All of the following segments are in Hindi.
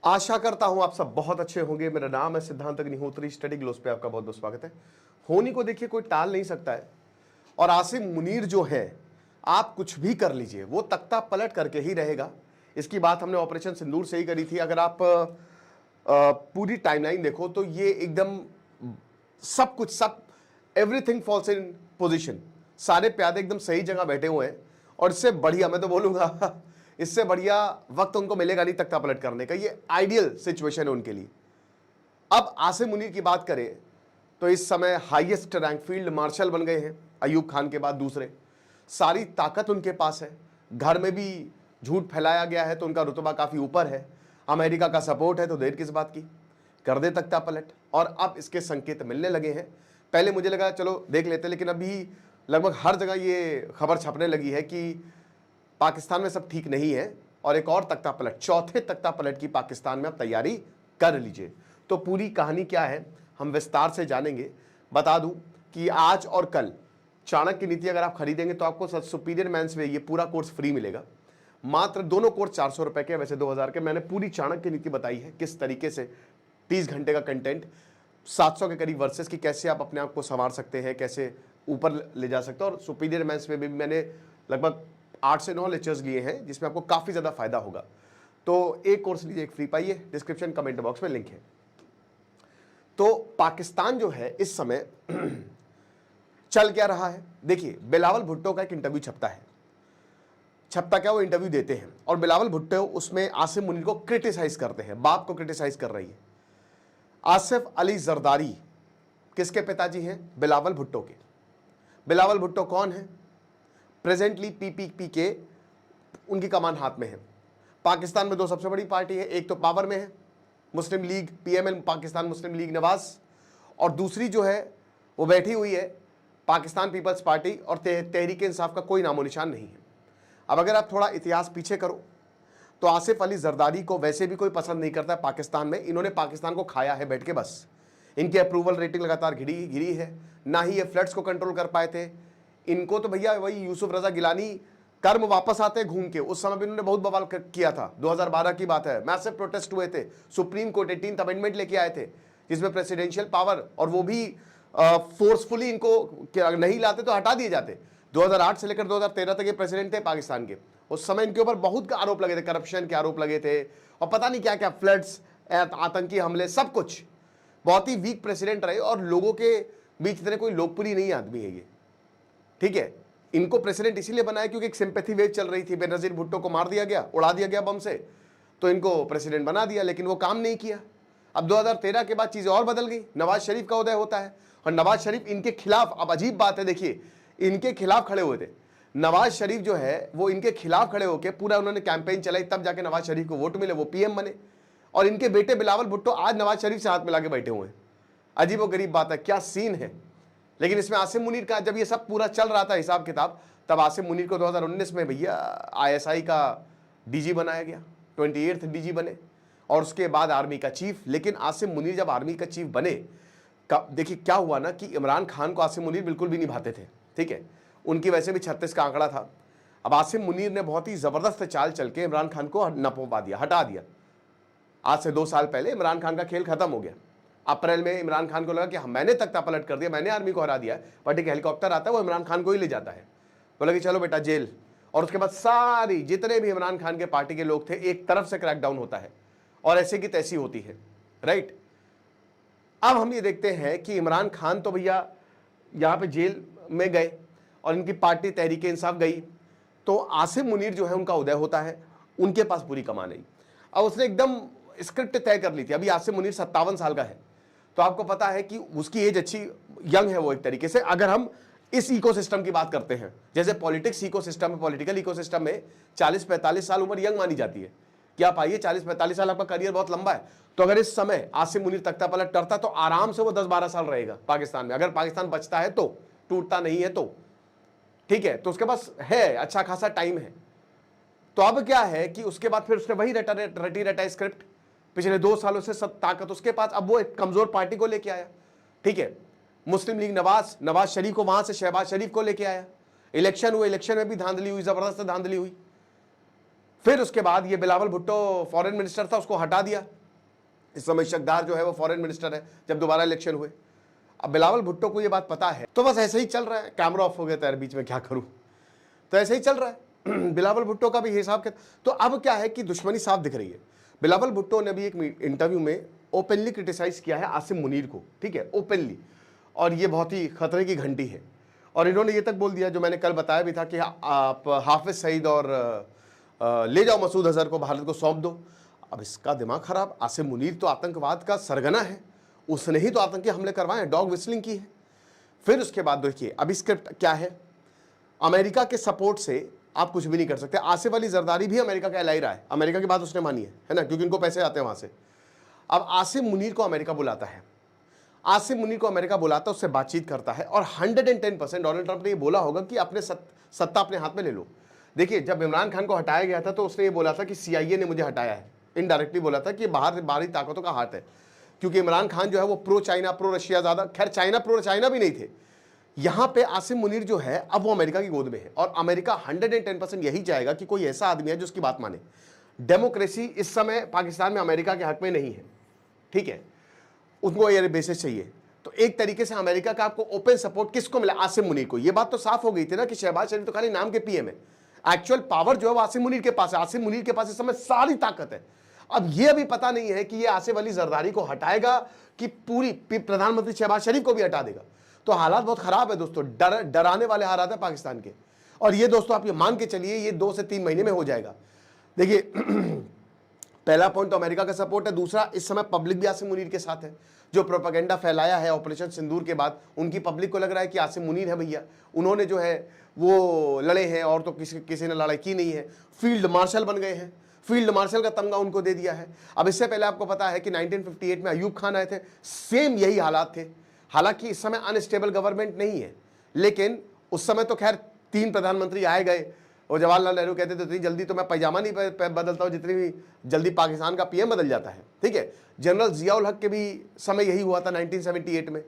आशा करता हूं आप सब बहुत अच्छे होंगे। मेरा नाम है सिद्धांत अग्निहोत्री। स्टडी ग्लोस पे आपका बहुत बहुत स्वागत है। होनी को देखिए कोई टाल नहीं सकता है, और आसिम मुनीर जो है, आप कुछ भी कर लीजिए, वो तख्ता पलट करके ही रहेगा। इसकी बात हमने ऑपरेशन सिंदूर से ही करी थी। अगर आप पूरी टाइमलाइन देखो तो ये एकदम सब कुछ, सब एवरीथिंग फॉल्स इन पोजीशन। सारे प्यादे एकदम सही जगह बैठे हुए हैं, और इससे बढ़िया मैं तो बोलूंगा इससे बढ़िया वक्त उनको मिलेगा नहीं तख्ता पलट करने का। ये आइडियल सिचुएशन है उनके लिए। अब आसिम मुनीर की बात करें तो इस समय हाईएस्ट रैंक फील्ड मार्शल बन गए हैं, अयूब खान के बाद दूसरे। सारी ताकत उनके पास है, घर में भी झूठ फैलाया गया है तो उनका रुतबा काफी ऊपर है। अमेरिका का सपोर्ट है तो देर किस बात की, कर दे तख्ता पलट। और अब इसके संकेत मिलने लगे हैं। पहले मुझे लगा चलो देख लेते, लेकिन अभी लगभग हर जगह ये खबर छपने लगी है कि पाकिस्तान में सब ठीक नहीं है, और एक और तख्ता पलट, चौथे तख्ता पलट की पाकिस्तान में आप तैयारी कर लीजिए। तो पूरी कहानी क्या है हम विस्तार से जानेंगे। बता दूं कि आज और कल चाणक्य नीति अगर आप खरीदेंगे तो आपको सुपीरियर मेंस में ये पूरा कोर्स फ्री मिलेगा। मात्र दोनों कोर्स 400 रुपए के, वैसे 2000 के। मैंने पूरी चाणक्य नीति बताई है किस तरीके से 30 घंटे का कंटेंट, 700 के करीब वर्सेस की, कैसे आप अपने आप को संवार सकते हैं, कैसे ऊपर ले जा सकते हैं। और सुपीरियर मेंस में भी मैंने लगभग 8 से 9 लेक्चर्स लिए हैं जिसमें आपको काफी ज्यादा फायदा होगा। तो एक कोर्स लीजिए, एक फ्री पाइए। डिस्क्रिप्शन कमेंट बॉक्स में लिंक है। तो पाकिस्तान जो है इस समय चल क्या रहा है देखिए। बिलावल भुट्टो का एक इंटरव्यू छपता है, छपता क्या, वो इंटरव्यू देते हैं, और बिलावल भुट्टो उसमें आसिम मुनीर को क्रिटिसाइज करते हैं, बाप को क्रिटिसाइज कर रही है। आसिफ अली जरदारी किसके पिताजी हैं? बिलावल भुट्टो के। बिलावल भुट्टो कौन है? प्रेजेंटली पीपीपी के उनकी कमान हाथ में है। पाकिस्तान में दो सबसे बड़ी पार्टी है, एक तो पावर में है मुस्लिम लीग पीएमएल, पाकिस्तान मुस्लिम लीग नवाज, और दूसरी जो है वो बैठी हुई है पाकिस्तान पीपल्स पार्टी, और तहरीक इंसाफ का कोई नामो निशान नहीं है। अब अगर आप थोड़ा इतिहास पीछे करो तो आसिफ अली जरदारी को वैसे भी कोई पसंद नहीं करता है पाकिस्तान में। इन्होंने पाकिस्तान को खाया है बैठ के, बस इनकी अप्रूवल रेटिंग लगातार गिरी है। ना ही ये फ्लड्स को कंट्रोल कर पाए थे। इनको तो भैया वही यूसुफ रजा गिलानी कर्म वापस आते घूम के, उस समय भी इन्होंने बहुत बवाल किया था। 2012 की बात है, मैसिव प्रोटेस्ट हुए थे। सुप्रीम कोर्ट 18th अमेंडमेंट लेके आए थे जिसमें प्रेसिडेंशियल पावर, और वो भी फोर्सफुली इनको नहीं लाते तो हटा दिए जाते। 2008 से लेकर 2013 तक ये प्रेसिडेंट थे पाकिस्तान के। उस समय इनके ऊपर बहुत आरोप लगे थे, करप्शन के आरोप लगे थे, और पता नहीं क्या क्या, फ्लड्स, आतंकी हमले, सब कुछ। बहुत ही वीक प्रेसिडेंट रहे, और लोगों के बीच इतने कोई लोकप्रिय नहीं आदमी है ये, ठीक है। इनको प्रेसिडेंट इसीलिए बनाया क्योंकि एक सिंपैथी वेव चल रही थी। बेनजीर भुट्टो को मार दिया गया, उड़ा दिया गया बम से, तो इनको प्रेसिडेंट बना दिया, लेकिन वो काम नहीं किया। अब 2013 के बाद चीजें और बदल गई। नवाज शरीफ का उदय होता है, और नवाज शरीफ इनके खिलाफ, अब अजीब बात है देखिए, इनके खिलाफ खड़े हुए थे। नवाज शरीफ जो है वो इनके खिलाफ खड़े होकर पूरा उन्होंने कैंपेन चलाई, तब जाके नवाज शरीफ को वोट मिले, वो पीएम बने। और इनके बेटे बिलावल भुट्टो आज नवाज शरीफ से हाथ मिला के बैठे हुए हैं। अजीब व गरीब बात है, क्या सीन है। लेकिन इसमें आसिम मुनीर का, जब ये सब पूरा चल रहा था हिसाब किताब, तब आसिम मुनीर को 2019 में भैया आईएसआई का डीजी बनाया गया, 28th डीजी बने, और उसके बाद आर्मी का चीफ। लेकिन आसिम मुनीर जब आर्मी का चीफ बने, देखिए क्या हुआ ना कि इमरान खान को आसिम मुनीर बिल्कुल भी नहीं भाते थे, ठीक है। उनकी वैसे भी 36 का आंकड़ा था। अब आसिम मुनीर ने बहुत ही जबरदस्त चाल चल के इमरान खान को नपवा दिया, हटा दिया। आज से 2 साल पहले इमरान खान का खेल खत्म हो गया। अप्रैल में इमरान खान को लगा कि मैंने तख्ता पलट कर दिया, मैंने आर्मी को हरा दिया, बट एक हेलीकॉप्टर आता है वो इमरान खान को ही ले जाता है, बोला कि चलो बेटा जेल। और उसके बाद सारी जितने भी इमरान खान के पार्टी के लोग थे, एक तरफ से क्रैकडाउन होता है, और ऐसे की तैसी होती है, राइट। अब हम ये देखते हैं कि इमरान खान तो भैया यहां पे जेल में गए, और इनकी पार्टी तहरीक इंसाफ गई। तो आसिम मुनीर जो है उनका उदय होता है, उनके पास पूरी कमान आई। अब उसने एकदम स्क्रिप्ट तय कर ली थी। अभी आसिम मुनीर 57 साल का है, तो आपको पता है कि उसकी एज अच्छी यंग है वो एक तरीके से। अगर हम इस इकोसिस्टम की बात करते हैं, जैसे पॉलिटिक्स इकोसिस्टम में, पॉलिटिकल इकोसिस्टम में 40-45 साल उम्र यंग मानी जाती है कि आप आइए 40-45 साल आपका करियर बहुत लंबा है। तो अगर इस समय आसिम मुनीर तख्ता पलट करता तो आराम से वो 10-12 साल रहेगा पाकिस्तान में, अगर पाकिस्तान बचता है तो, टूटता नहीं है तो, ठीक है। तो उसके पास है अच्छा खासा टाइम है। तो अब क्या है कि उसके बाद फिर उसने वही रटी रटाई स्क्रिप्ट पिछले 2 सालों से, सब ताकत उसके पास। अब वो एक कमजोर पार्टी को लेके आया, ठीक है। मुस्लिम लीग नवाज शरीफ को, वहां से शहबाज शरीफ को लेके आया। इलेक्शन हुए, इलेक्शन में भी धांधली हुई, जबरदस्त धांधली हुई। फिर उसके बाद ये बिलावल भुट्टो फॉरेन मिनिस्टर था, उसको हटा दिया। इस समय शकदार जो है वो फॉरेन मिनिस्टर है जब दोबारा इलेक्शन हुए। अब बिलावल भुट्टो को ये बात पता है, तो बस ऐसे ही चल रहा है। कैमरा ऑफ हो गया था यार बीच में, क्या करूं, तो ऐसे ही चल रहा है। बिलावल भुट्टो का भी हिसाब क्या, तो अब क्या है कि दुश्मनी साफ दिख रही है। बिलावल भुट्टो ने भी एक इंटरव्यू में ओपनली क्रिटिसाइज किया है आसिम मुनीर को, ठीक है, ओपनली, और ये बहुत ही खतरे की घंटी है। और इन्होंने ये तक बोल दिया, जो मैंने कल बताया भी था, कि आप हाफिज सईद और ले जाओ मसूद अजहर को, भारत को सौंप दो। अब इसका दिमाग खराब, आसिम मुनीर तो आतंकवाद का सरगना है, उसने ही तो आतंकी हमले करवाए, डॉग विस्लिंग की है। फिर उसके बाद देखिए अभी स्क्रिप्ट क्या है, अमेरिका के सपोर्ट से आप कुछ भी नहीं कर सकते। आसिफ अली जरदारी भी अमेरिका का एलाई रहा है, अमेरिका की बात उसने मानी है ना, क्योंकि इनको पैसे आते हैं वहां से। अब आसिम मुनीर को अमेरिका बुलाता है, आसिम मुनीर को अमेरिका बुलाता है, उससे बातचीत करता है, और 110% डोनाल्ड ट्रंप ने ये बोला होगा कि अपने सत्ता अपने हाथ में ले लो। देखिए जब इमरान खान को हटाया गया था तो उसने ये बोला था कि CIA ने मुझे हटाया है, इनडायरेक्टली बोला था कि बाहरी ताकतों का हाथ है, क्योंकि इमरान खान जो है वो प्रो चाइना प्रो रशिया, ज्यादा खैर चाइना प्रो चाइना भी नहीं थे। यहां पे आसिम मुनीर जो है अब वो अमेरिका की गोद में है, और अमेरिका 110% यही चाहेगा कि कोई ऐसा आदमी है जो उसकी बात माने। डेमोक्रेसी इस समय पाकिस्तान में अमेरिका के हक में नहीं है, ठीक है, उनको एयर बेसिस चाहिए। तो एक तरीके से अमेरिका का आपको ओपन सपोर्ट किसको मिला, आसिम मुनीर को। ये बात तो साफ हो गई थी ना कि शहबाज शरीफ तो खाली नाम के PM है, एक्चुअल पावर जो है वो आसिम मुनीर के पास है। आसिम मुनीर के पास इस समय सारी ताकत है। अब ये अभी पता नहीं है कि ये आसिफ अली जरदारी को हटाएगा कि पूरी प्रधानमंत्री शहबाज शरीफ को भी हटा देगा। तो हालात बहुत खराब है दोस्तों, डराने वाले हालात है पाकिस्तान के। और ये दोस्तों आप ये मान के चलिए ये 2 से 3 महीने में हो जाएगा। देखिए पहला पॉइंट तो अमेरिका का सपोर्ट है, दूसरा इस समय पब्लिक भी आसिम मुनीर के साथ है। जो प्रोपेगेंडा फैलाया है ऑपरेशन सिंदूर के बाद, उनकी पब्लिक को लग रहा है कि आसिम मुनीर है भैया, उन्होंने जो है वो लड़े हैं, और तो किसी ने लड़ाई की नहीं है, फील्ड मार्शल बन गए हैं, फील्ड मार्शल का तमगा उनको दे दिया है। अब इससे पहले आपको पता है कि 1958 में अयूब खान आए थे, सेम यही हालात थे। हालांकि इस समय अनस्टेबल गवर्नमेंट नहीं है, लेकिन उस समय तो खैर 3 प्रधानमंत्री आए गए, और जवाहरलाल नेहरू कहते थे इतनी जल्दी तो मैं पैजामा नहीं बदलता हूं जितनी भी जल्दी पाकिस्तान का PM बदल जाता है, ठीक है। जनरल जियाउल हक के भी समय यही हुआ था 1978 में,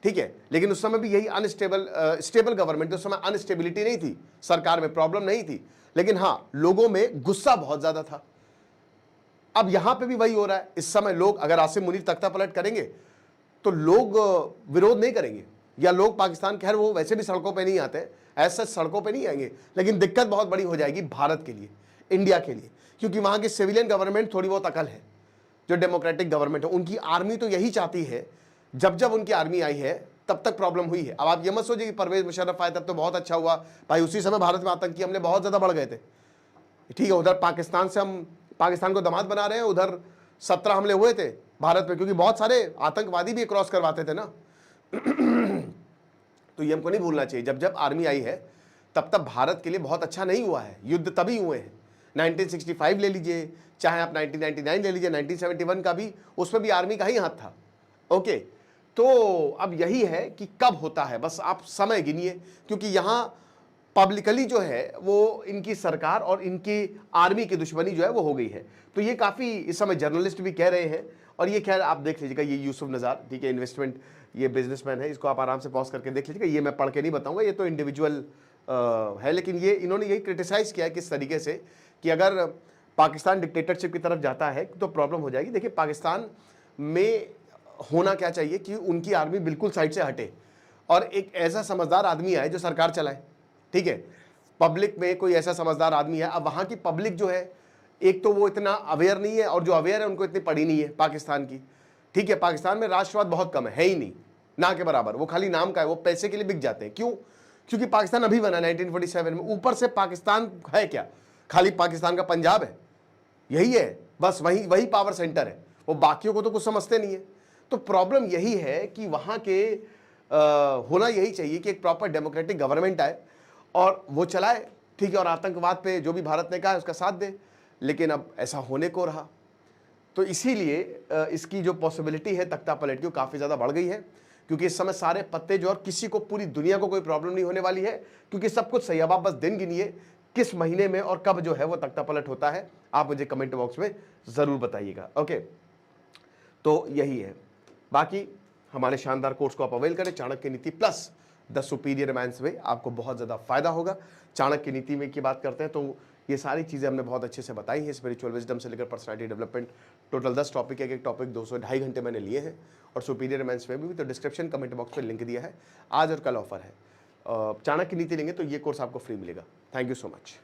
ठीक है, लेकिन उस समय भी यही स्टेबल गवर्नमेंट, उस समय अनस्टेबिलिटी नहीं थी, सरकार में प्रॉब्लम नहीं थी, लेकिन हाँ लोगों में गुस्सा बहुत ज्यादा था। अब यहां पे भी वही हो रहा है। इस समय लोग अगर आसिम मुनीर तख्ता पलट करेंगे तो लोग विरोध नहीं करेंगे, या लोग पाकिस्तान, खैर वो वैसे भी सड़कों पे नहीं आते, ऐसे सड़कों पे नहीं आएंगे, लेकिन दिक्कत बहुत बड़ी हो जाएगी भारत के लिए, इंडिया के लिए, क्योंकि वहां की सिविलियन गवर्नमेंट थोड़ी बहुत अकल है, जो डेमोक्रेटिक गवर्नमेंट है। उनकी आर्मी तो यही चाहती है, जब उनकी आर्मी आई है तब तक प्रॉब्लम हुई है। अब आप ये मत सोचिए कि परवेज मुशर्रफ आए तब तो बहुत अच्छा हुआ भाई, उसी समय भारत में आतंकी हमले बहुत ज्यादा बढ़ गए थे, ठीक है। उधर पाकिस्तान से हम पाकिस्तान को दामाद बना रहे हैं, उधर 17 हमले हुए थे भारत में, क्योंकि बहुत सारे आतंकवादी भी क्रॉस करवाते थे ना। तो ये हमको नहीं भूलना चाहिए, जब आर्मी आई है तब भारत के लिए बहुत अच्छा नहीं हुआ है, युद्ध तभी हुए हैं। 1965 ले लीजिए, चाहे आप 1999 ले लीजिए, 1971 का भी, उसमें भी आर्मी का ही हाथ था, ओके। तो अब यही है कि कब होता है, बस आप समय गिनिए, क्योंकि यहां पब्लिकली जो है वो इनकी सरकार और इनकी आर्मी की दुश्मनी जो है वो हो गई है। तो ये काफ़ी इस समय जर्नलिस्ट भी कह रहे हैं, और ये खैर आप देख लीजिएगा, ये यूसुफ नज़ार, ठीक है, इन्वेस्टमेंट, ये बिजनेसमैन है, इसको आप आराम से पॉज करके देख लीजिएगा। ये मैं पढ़ के नहीं बताऊंगा, ये तो इंडिविजुअल है, लेकिन ये इन्होंने यही क्रिटिसाइज़ किया है किस तरीके से कि अगर पाकिस्तान डिक्टेटरशिप की तरफ जाता है तो प्रॉब्लम हो जाएगी। देखिए पाकिस्तान में होना क्या चाहिए कि उनकी आर्मी बिल्कुल साइड से हटे, और एक ऐसा समझदार आदमी आए जो सरकार चलाए, ठीक है। पब्लिक में कोई ऐसा समझदार आदमी है। अब वहाँ की पब्लिक जो है, एक तो वो इतना अवेयर नहीं है, और जो अवेयर है उनको इतनी पड़ी नहीं है पाकिस्तान की, ठीक है। पाकिस्तान में राष्ट्रवाद बहुत कम है ही नहीं, ना के बराबर, वो खाली नाम का है, वो पैसे के लिए बिक जाते हैं। क्यों? क्योंकि पाकिस्तान अभी बना 1947 में, ऊपर से पाकिस्तान है क्या, खाली पाकिस्तान का पंजाब है, यही है बस, वही पावर सेंटर है, वो बाकियों को तो कुछ समझते नहीं है। तो प्रॉब्लम यही है कि वहाँ के होना यही चाहिए कि एक प्रॉपर डेमोक्रेटिक गवर्नमेंट आए और वो चलाए, ठीक है, और आतंकवाद पे जो भी भारत ने कहा है उसका साथ दे। लेकिन अब ऐसा होने को रहा, तो इसीलिए इसकी जो पॉसिबिलिटी है तख्ता पलट की काफ़ी ज़्यादा बढ़ गई है, क्योंकि इस समय सारे पत्ते जो, और किसी को, पूरी दुनिया को कोई प्रॉब्लम नहीं होने वाली है, क्योंकि सब कुछ सही। अब आप बस दिन गिनिए किस महीने में और कब जो है वो तख्ता पलट होता है, आप मुझे कमेंट बॉक्स में ज़रूर बताइएगा, ओके। तो यही है, बाकी हमारे शानदार कोर्स को आप अवेल करें, चाणक्य नीति प्लस द सुपीरियर मैन्स वे, आपको बहुत ज़्यादा फायदा होगा। चाणक्य नीति में की बात करते हैं तो ये सारी चीज़ें हमने बहुत अच्छे से बताई हैं, स्पिरिचुअल विजडम से लेकर पर्सनालिटी डेवलपमेंट। टोटल 10 टॉपिक है, एक टॉपिक 2-2.5 घंटे मैंने लिए हैं, और सुपीरियर मेंस में भी। तो डिस्क्रिप्शन कमेंट बॉक्स में लिंक दिया है, आज और कल ऑफर है। चाणक्य नीति लेंगे तो ये कोर्स आपको फ्री मिलेगा। Thank you so much.